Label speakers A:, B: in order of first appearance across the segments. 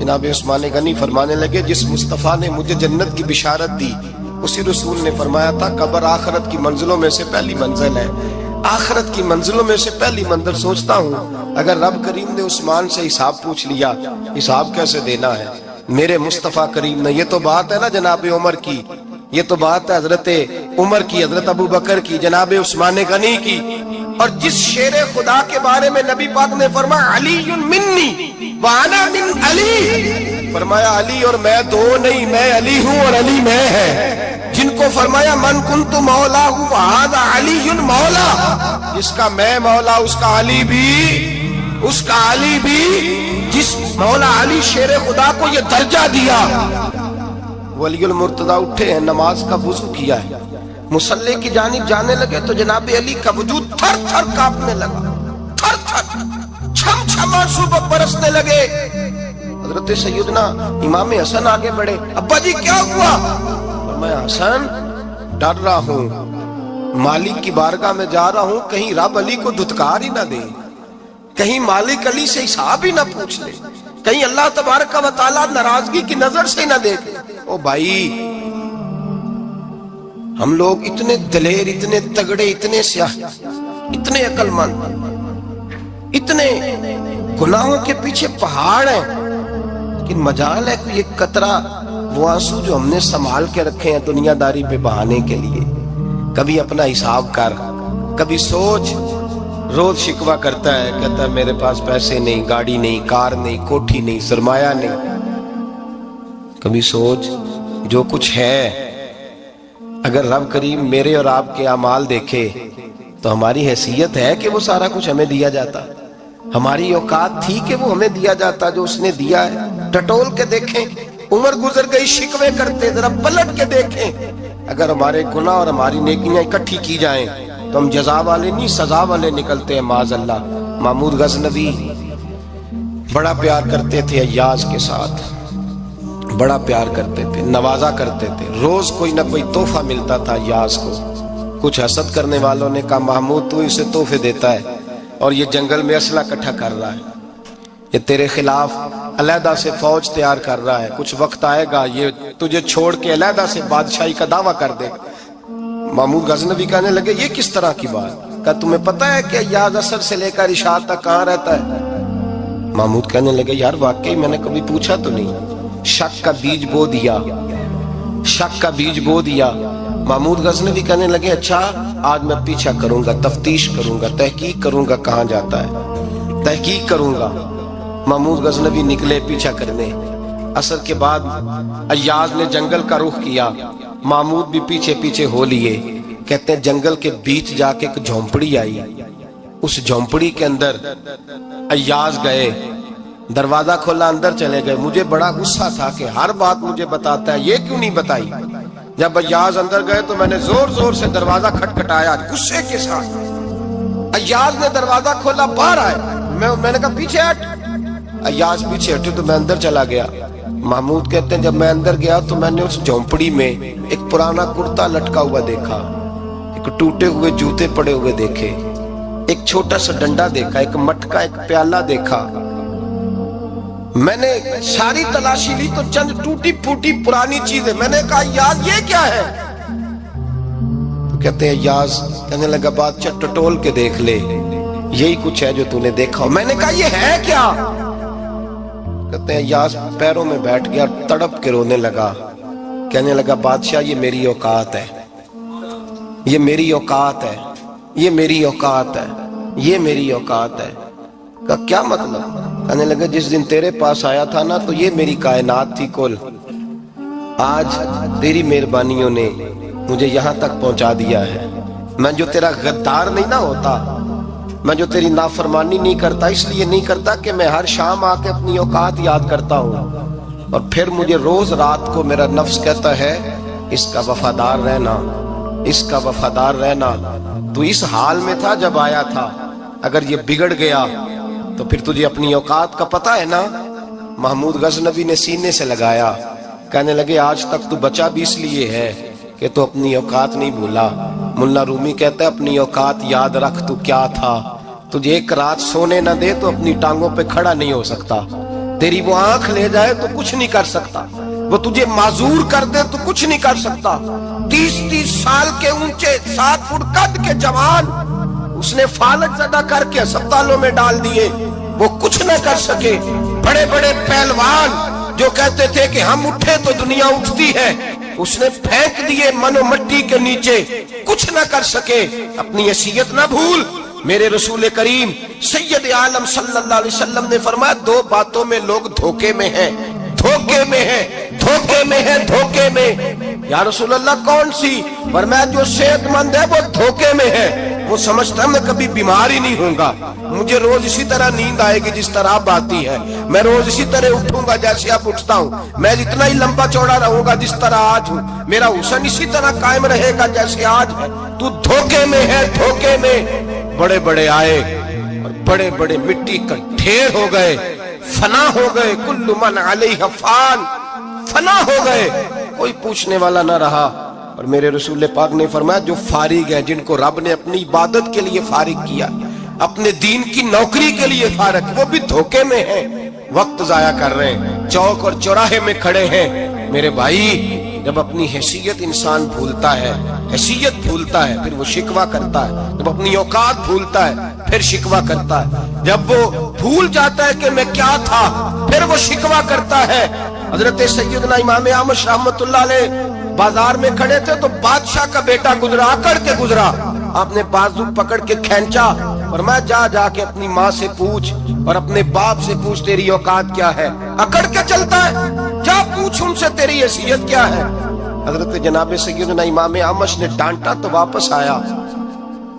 A: جناب عثمان غنی فرمانے لگے جس مصطفیٰ نے مجھے جنت کی بشارت دی اسی رسول نے فرمایا تھا قبر آخرت کی منزلوں میں سے پہلی منزل ہے، آخرت کی منزلوں میں سے پہلی منزل۔ سوچتا ہوں اگر رب کریم نے عثمان سے حساب پوچھ لیا، حساب کیسے دینا ہے میرے مصطفیٰ کریم نے؟ یہ تو بات ہے نا جناب عمر کی، یہ تو بات ہے حضرت عمر کی، حضرت ابو بکر کی، جناب عثمان غنی کی۔ اور جس شیر خدا کے بارے میں نبی پاک نے فرمایا علی منی وانا من علی، فرمایا علی اور میں دو نہیں، میں علی ہوں اور علی میں ہے۔ جن کو فرمایا من کنت مولا فہذا علی مولا، جس کا میں مولا اس کا علی بھی، اس کا علی بھی، جس مولا علی شیر خدا کو یہ درجہ دیا۔ ولی المرتضی اٹھے ہیں، نماز کا وضو کیا ہے، مصلی کی جانب جانے لگے تو جناب علی کا وجود تھر تھر کانپنے لگا، تھر تھر چھم چھم آنسو برسنے لگے۔ حضرت سیدنا امام حسن آگے بڑھے، ابا جی کیا ہوا؟ فرمایا حسن ڈر رہا ہوں، مالک کی بارگاہ میں جا رہا ہوں، کہیں رب علی کو دھتکار ہی نہ دے، کہیں مالک علی سے حساب ہی نہ پوچھ لے، کہیں اللہ تبارک و تعالیٰ ناراضگی کی نظر سے نہ دیکھے۔ او بھائی ہم لوگ اتنے دلیر، اتنے تگڑے، اتنے سیاہ، اتنے عقل مند، اتنے گناہوں کے پیچھے پہاڑ ہیں، لیکن مجال ہے کوئی ایک قطرہ وہ آنسو جو ہم نے سنبھال کے رکھے ہیں دنیا داری پہ بہانے کے لیے۔ کبھی اپنا حساب کر، کبھی سوچ۔ روز شکوہ کرتا ہے، کہتا ہے میرے پاس پیسے نہیں، گاڑی نہیں، کار نہیں، کوٹھی نہیں، سرمایہ نہیں۔ کبھی سوچ جو کچھ ہے اگر رب کریم میرے اور آپ کے اعمال دیکھے تو ہماری حیثیت ہے کہ وہ سارا کچھ ہمیں دیا جاتا، ہماری اوقات تھی کہ وہ ہمیں دیا جاتا جو اس نے دیا ہے۔ ٹٹول کے دیکھیں، عمر گزر گئی شکوے کرتے، ذرا پلٹ کے دیکھیں، اگر ہمارے گناہ اور ہماری نیکیاں اکٹھی کی جائیں تو ہم جزا والے نہیں سزا والے نکلتے ہیں معاذ اللہ۔ محمود غزنوی بڑا پیار کرتے تھے ایاز کے ساتھ، بڑا پیار کرتے تھے، نوازا کرتے تھے، روز کوئی نہ کوئی تحفہ ملتا تھا ایاز کو۔ کچھ حسد کرنے والوں نے کہا محمود تو اسے تحفے دیتا ہے اور یہ جنگل میں اسلحہ اکٹھا کر رہا ہے، یہ تیرے خلاف علیحدہ سے فوج تیار کر رہا ہے، کچھ وقت آئے گا یہ تجھے چھوڑ کے علیحدہ سے بادشاہی کا دعویٰ کر دے گا۔ محمود غزنوی کہنے لگے یہ کس طرح کی بات؟ کہا تمہیں پتہ ہے کہ ایاز عصر سے لے کر عشاء تک کہاں رہتا ہے؟ محمود کہنے لگے یار واقعی میں نے کبھی پوچھا تو نہیں۔ شک کا بیج بو دیا، شک کا بیج بو دیا۔ محمود غزنوی کہنے لگے اچھا آج میں پیچھا کروں گا، تفتیش کروں گا، تحقیق کروں گا کہاں جاتا ہے، تحقیق کروں گا۔ محمود غزنوی نکلے پیچھا کرنے۔ عصر کے بعد ایاز نے جنگل کا رخ کیا، محمود بھی پیچھے پیچھے ہو لیے۔ کہتے ہیں جنگل کے بیچ جا کے ایک جھونپڑی آئی، اس جھونپڑی کے اندر ایاز گئے، دروازہ کھولا، اندر چلے گئے۔ مجھے بڑا غصہ تھا کہ ہر بات مجھے بتاتا ہے، یہ کیوں نہیں بتائی؟ جب ایاز اندر گئے تو میں نے زور زور سے دروازہ کھٹکھٹایا غصے کے ساتھ۔ ایاز نے دروازہ کھولا، باہر آئے، میں نے کہا پیچھے ہٹ۔ ایاز پیچھے ہٹے تو میں اندر چلا گیا۔ محمود کہتے ہیں جب میں اندر گیا تو میں نے اس جھونپڑی میں ایک پرانا کرتا لٹکا ہوا دیکھا، ایک ٹوٹے ہوئے جوتے پڑے ہوئے دیکھے، ایک چھوٹا سا ڈنڈا دیکھا، ایک مٹکا، ایک پیالہ دیکھا۔ میں نے ساری تلاشی لی تو چند ٹوٹی پھوٹی پرانی چیزیں۔ میں نے کہا یاز یہ کیا ہے؟ تو کہتے ہیں یاز کہنے لگا بادشاہ ٹٹول کے دیکھ لے، یہی کچھ ہے جو تو نے دیکھا۔ میں نے کہا یہ ہے کیا؟ کہتے ہیں یاز پیروں میں بیٹھ گیا، تڑپ کے رونے لگا، کہنے لگا بادشاہ یہ میری اوقات ہے، یہ میری اوقات ہے، یہ میری اوقات ہے، یہ میری اوقات ہے۔ کہا کیا مطلب؟ کہنے لگا جس دن تیرے پاس آیا تھا نا تو یہ میری کائنات تھی کل، آج تیری مہربانیوں نے مجھے یہاں تک پہنچا دیا ہے۔ میں جو تیرا غدار نہیں نہ ہوتا، میں جو تیری نافرمانی نہیں کرتا، اس لیے نہیں کرتا کہ میں ہر شام آ کے اپنی اوقات یاد کرتا ہوں، اور پھر مجھے روز رات کو میرا نفس کہتا ہے اس کا وفادار رہنا، اس کا وفادار رہنا۔ تو اس حال میں تھا جب آیا تھا، اگر یہ بگڑ گیا تو پھر تجھے اپنی اوقات کا پتہ ہے نا۔ محمود غزنوی نے سینے سے لگایا، کہنے لگے آج تک تو بچا بھی اس لیے ہے کہ تو اپنی اوقات نہیں بھولا۔ ملا رومی کہتا ہے اپنی اوقات یاد رکھ، تو کیا تھا، تجھے ایک رات سونے نہ دے تو اپنی ٹانگوں پہ کھڑا نہیں ہو سکتا۔ تیری وہ آنکھ لے جائے تو کچھ نہیں کر سکتا، وہ تجھے معذور کر دے تو کچھ نہیں کر سکتا۔ 30 سال کے اونچے 7 فٹ قد کے جوان اس نے فالج زدہ کر کے ہسپتالوں میں ڈال دیے، وہ کچھ نہ کر سکے۔ بڑے بڑے پہلوان جو کہتے تھے کہ ہم اٹھے تو دنیا اٹھتی ہے، اس نے پھینک دیے منو مٹی کے نیچے، کچھ نہ کر سکے۔ اپنی حیثیت نہ بھول۔ میرے رسول کریم سید عالم صلی اللہ علیہ وسلم نے فرمایا 2 باتوں میں لوگ دھوکے میں ہیں، دھوکے میں ہیں، دھوکے میں ہیں، دھوکے میں۔ یا رسول اللہ کون سی؟ فرمایا جو صحت مند ہے وہ دھوکے میں ہے، وہ سمجھتا ہے میں کبھی بیمار ہی نہیں ہوں گا، مجھے روز اسی طرح نیند آئے گی جس طرح اب آتی ہے، میں روز اسی طرح اٹھوں گا جیسے اب اٹھتا ہوں، میں اتنا ہی لمبا چوڑا رہوں گا جس طرح آج ہوں، میرا حسن اسی طرح قائم رہے گا جیسے آج ہے۔ تو دھوکے میں ہے، دھوکے میں۔ بڑے بڑے آئے اور بڑے بڑے مٹی کا ڈھیر ہو گئے، فنا ہو گئے، کل من علیہ فان، فنا ہو گئے، کوئی پوچھنے والا نہ رہا۔ اور میرے رسول پاک نے فرمایا جو فارغ ہیں، جن کو رب نے اپنی عبادت کے لیے فارغ کیا، اپنے دین کی نوکری کے لیے فارغ، وہ بھی دھوکے میں ہیں، وقت ضائع کر رہے ہیں، چوک اور چوراہے میں کھڑے ہیں۔ میرے بھائی جب اپنی حیثیت انسان بھولتا ہے، حیثیت بھولتا ہے پھر وہ شکوہ کرتا ہے، جب اپنی اوقات بھولتا ہے پھر شکوہ کرتا ہے، جب وہ بھول جاتا ہے کہ میں کیا تھا پھر وہ شکوہ کرتا ہے۔ حضرت سیدنا امام احمد رحمۃ اللہ علیہ بازار میں کھڑے تھے تو بادشاہ کا بیٹا گزرا، اکڑ کے گزرا، آپ نے بازو پکڑ کے کھینچا، فرمایا جا کے اپنی ماں سے پوچھ اور اپنے باپ سے پوچھ تیری اوقات کیا ہے، اکڑ کے چلتا ہے، جا پوچھ ان سے تیری حیثیت کیا ہے۔ حضرت جناب سیدنا امام احمد نے ڈانٹا تو واپس آیا،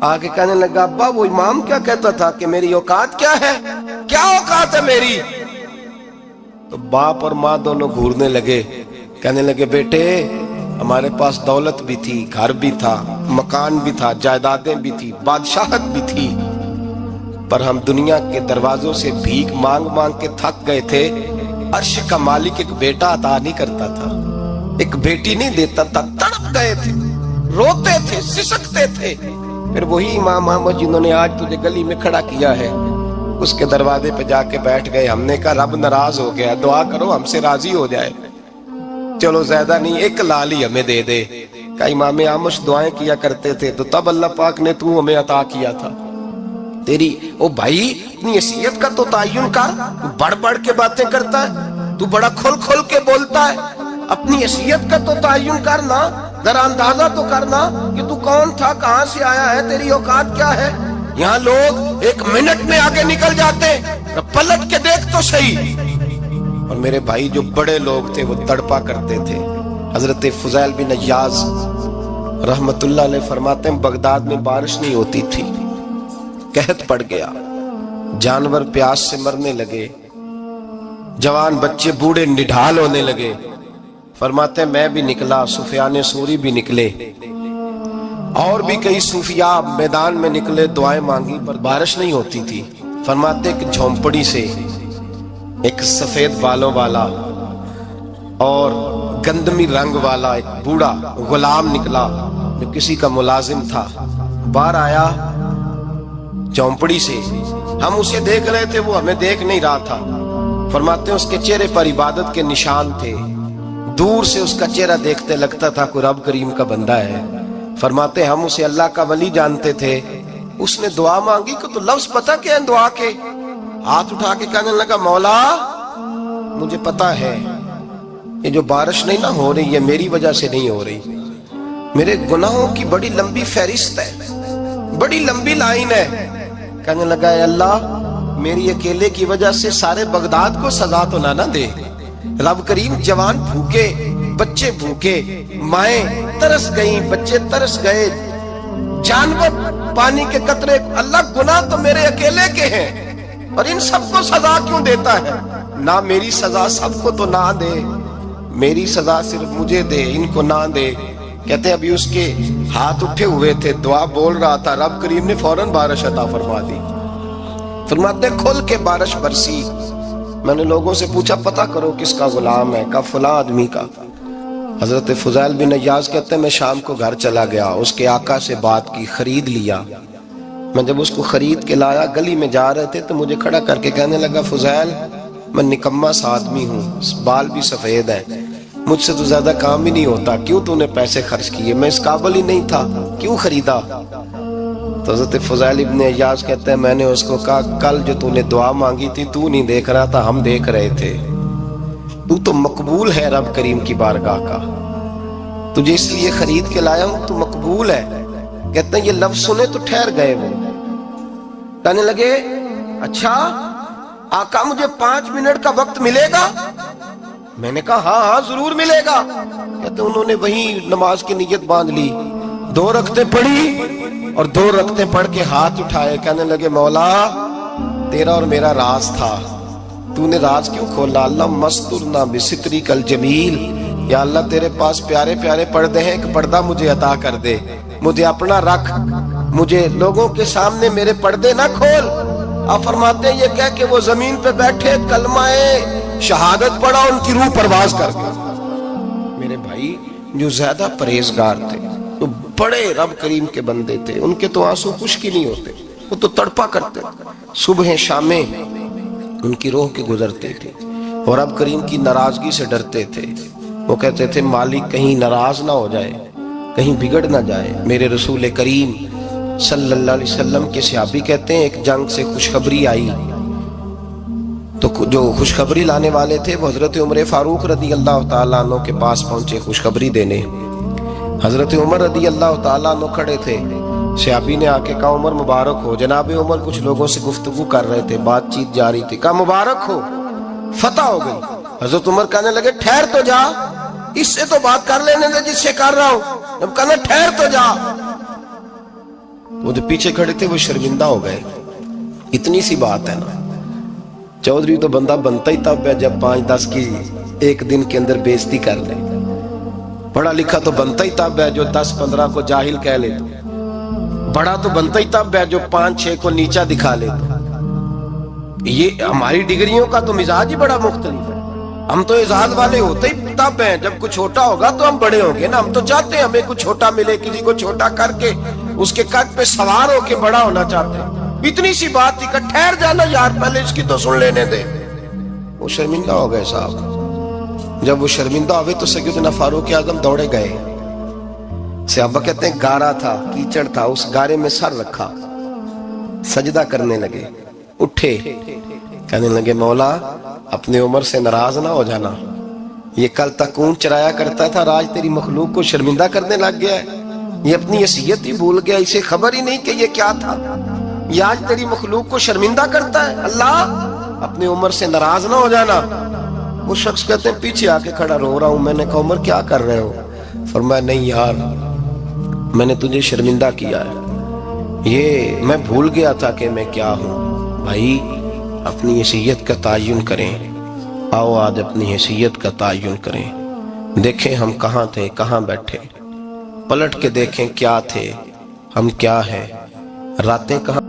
A: آگے کہنے لگا ابا وہ امام کیا کہتا تھا کہ میری اوقات کیا ہے، کیا اوقات ہے میری؟ تو باپ اور ماں دونوں گھورنے لگے، کہنے لگے بیٹے ہمارے پاس دولت بھی تھی، گھر بھی تھا، مکان بھی تھا، جائیدادیں بھی تھی، بادشاہت بھی تھی، پر ہم دنیا کے دروازوں سے بھیک مانگ مانگ کے تھک گئے تھے۔ عرش کا مالک ایک بیٹا عطا نہیں کرتا تھا، ایک بیٹی نہیں دیتا تھا، تڑپ گئے تھے، روتے تھے، سسکتے تھے۔ پھر وہی امام احمد جنہوں نے آج تجھے گلی میں کھڑا کیا ہے اس کے دروازے پہ جا کے بیٹھ گئے۔ ہم نے کہا رب ناراض ہو گیا، دعا کرو ہم سے راضی ہو جائے، چلو زیادہ نہیں ایک لال ہی ہمیں دے دے۔ کہ امام احمد دعائیں کیا کرتے تھے تو تب اللہ پاک نے تو ہمیں عطا کیا تھا۔ تیری او بھائی اپنی حیثیت کا تو تعین کر، تو بڑھ بڑھ کے باتیں کرتا ہے، تو بڑا کھل کھل کے بولتا ہے، اپنی حیثیت کا تو تعین کرنا، ذرا اندازہ تو کرنا کہ تو کون تھا، کہاں سے آیا ہے، تیری اوقات کیا ہے۔ یہاں لوگ 1 منٹ میں آگے نکل جاتے، پلٹ کے دیکھ تو صحیح۔ اور میرے بھائی جو بڑے لوگ تھے وہ تڑپا کرتے تھے۔ حضرت فضیل بن عیاض رحمت اللہ علیہ فرماتے ہیں بغداد میں بارش نہیں ہوتی تھی، قحط پڑ گیا، جانور پیاس سے مرنے لگے، جوان بچے بوڑھے نڈھال ہونے لگے۔ فرماتے ہیں میں بھی نکلا، سفیان ثوری بھی نکلے، اور بھی کئی صوفیاء میدان میں نکلے، دعائیں مانگی پر بارش نہیں ہوتی تھی۔ فرماتے ایک جھونپڑی سے ایک سفید بالوں والا اور گندمی رنگ والا ایک بوڑھا غلام نکلا جو کسی کا ملازم تھا، باہر آیا جھونپڑی سے، ہم اسے دیکھ رہے تھے وہ ہمیں دیکھ نہیں رہا تھا۔ فرماتے ہیں اس کے چہرے پر عبادت کے نشان تھے، دور سے اس کا چہرہ دیکھتے لگتا تھا کوئی رب کریم کا بندہ ہے۔ فرماتے ہم اسے اللہ کا ولی جانتے تھے۔ اس نے دعا مانگی کہ تو لفظ پتہ کیا ہے دعا کے؟ ہاتھ اٹھا کے کہنے لگا مولا مجھے پتا ہے یہ جو بارش نہیں نہ ہو رہی ہے میری وجہ سے نہیں ہو رہی، میرے گناہوں کی بڑی لمبی فہرست ہے، بڑی لمبی لائن ہے۔ کہنے لگا اے اللہ میری اکیلے کی وجہ سے سارے بغداد کو سزا تو نہ دے، رب کریم جوان بھوکے، بچے بھوکے، مائیں ترس گئیں، بچے ترس گئے، جانور پانی کے قطرے، اللہ گناہ تو میرے اکیلے کے ہیں اور ان سب کو سزا کیوں دیتا ہے؟ نہ میری سزا سب کو تو نہ دے، میری سزا صرف مجھے دے، ان کو نہ دے۔ کہتے ہیں ابھی اس کے ہاتھ اٹھے ہوئے تھے، دعا بول رہا تھا، رب کریم نے فوراً بارش عطا فرما دی۔ فرماتے کھل کے بارش برسی۔ میں نے لوگوں سے پوچھا پتہ کرو کس کا غلام ہے، کہا فلاں آدمی کا۔ حضرت فضیل بن عیاض کہتے ہیں میں شام کو گھر چلا گیا، اس کے آقا سے بات کی، خرید لیا۔ میں جب اس کو خرید کے لایا گلی میں جا رہے تھے تو مجھے کھڑا کر کے کہنے لگا فضیل میں نکما سا آدمی ہوں، بال بھی سفید ہے، مجھ سے تو زیادہ کام ہی نہیں ہوتا، کیوں تو نے پیسے خرچ کیے؟ میں اس قابل ہی نہیں تھا، کیوں خریدا؟ تو حضرت فضیل ابن عیاض کہتے ہیں میں نے اس کو کہا کل جو تو نے دعا مانگی تھی تو نہیں دیکھ رہا تھا، ہم دیکھ رہے تھے، تو مقبول ہے رب کریم کی بارگاہ کا، تجھے اس لیے خرید کے لایا ہوں، تو مقبول ہے۔ کہتے ہیں یہ لفظ سنے تو ٹھہر گئے، وہ کہنے لگے اچھا آقا مجھے 5 منٹ کا وقت ملے گا؟ میں نے کہا ہاں ہاں ضرور ملے گا۔ کہتے ہیں انہوں نے وہیں نماز کی نیت باندھ لی، 2 رکعتیں پڑھی اور 2 رکعتیں پڑھ کے ہاتھ اٹھائے، کہنے لگے مولا تیرا اور میرا راز تھا، تو نے راز کیوں کھولا؟ اللہ مسترنا بسترک الجمیل، یا اللہ تیرے پاس پیارے پیارے پردے ہیں، ایک پردہ مجھے عطا کر دے، مجھے اپنا رکھ، مجھے لوگوں کے سامنے میرے پردے نہ کھول۔ آپ فرماتے ہیں یہ کہہ کہ وہ زمین پہ بیٹھے کلمہ شہادت پڑھا، ان کی روح پرواز کر گئی۔ میرے بھائی جو زیادہ پرہیزگار تھے، تو بڑے رب کریم کے بندے تھے، ان کے تو آنسو خشک ہی نہیں ہوتے، وہ تو تڑپا کرتے، صبح شامیں ان کی روح کے گزرتے تھے، اور رب کریم کی ناراضگی سے ڈرتے تھے۔ وہ کہتے تھے مالک کہیں ناراض نہ ہو جائے، کہیں بگڑ نہ جائے۔ میرے رسول کریم صلی اللہ علیہ وسلم کے صحابی کہتے ہیں ایک جنگ سے خوشخبری آئی، تو جو خوشخبری لانے والے تھے وہ حضرت عمر فاروق رضی اللہ تعالیٰ عنہ کے پاس پہنچے خوشخبری دینے۔ حضرت عمر رضی اللہ تعالیٰ عنہ کھڑے تھے، صحابی نے آ کے کہا عمر مبارک ہو۔ جناب عمر کچھ لوگوں سے گفتگو کر رہے تھے، بات چیت جاری تھی، کہا مبارک ہو، فتح ہو گئی۔ حضرت عمر کہنے لگے ٹھہر تو جا، اس سے تو بات کر لینے دے جس سے کر رہا ہوں۔ جب کہنا ٹھہر تو جا، وہ جو پیچھے کھڑے تھے وہ شرمندہ ہو گئے۔ اتنی سی بات ہے نا، چودھری تو بندہ بنتا ہی تب ہے جب 5-10 کی ایک دن کے اندر بےزتی کر لے، پڑھا لکھا تو بنتا ہی تب ہے جو 10-15 کو جاہل کہہ لے، بڑا تو بنتا ہی تب ہے جو 5-6 کو نیچا دکھا لے۔ یہ ہماری ڈگریوں کا تو مزاج ہی بڑا مختلف ہے، ہم تو اعزاز والے ہوتے ہی تب ہیں جب کچھ چھوٹا ہوگا تو ہم بڑے ہوں گے نا، ہم تو چاہتے ہیں ہمیں کچھ چھوٹا ملے، کسی کو چھوٹا کر کے اس کے قد پہ سوار ہو کے بڑا ہونا چاہتے ہیں۔ اتنی سی بات تھی کہ ٹھہر جانا یار پہلے اس کی تو سن لینے دے۔ وہ شرمندہ ہو گئے صاحب، جب وہ شرمندہ ہوئے تو سیدنا فاروق اعظم دوڑے گئے۔ صحابہ کہتے ہیں گارا تھا، کیچڑ تھا، اس گارے میں سر رکھا، سجدہ کرنے لگے، اٹھے، کہنے لگے مولا اپنے عمر سے ناراض نہ ہو جانا، یہ کل تک اونٹ چرایا کرتا تھا، آج تیری مخلوق کو شرمندہ کرنے لگ گیا ہے، یہ اپنی حیثیت ہی بھول گیا، اسے خبر ہی نہیں کہ یہ کیا تھا، یہ آج تیری مخلوق کو شرمندہ کرتا ہے، اللہ اپنے عمر سے ناراض نہ ہو جانا۔ وہ شخص کہتے ہیں پیچھے آ کے کھڑا رو رہا ہوں۔ میں نے کہا عمر کیا کر رہے ہو؟ فرمایا نہیں یار میں نے تجھے شرمندہ کیا ہے، یہ میں بھول گیا تھا کہ میں کیا ہوں۔ بھائی اپنی حیثیت کا تعین کریں، آؤ آج اپنی حیثیت کا تعین کریں، دیکھیں ہم کہاں تھے کہاں بیٹھے، پلٹ کے دیکھیں کیا تھے ہم کیا ہیں، راتیں کہاں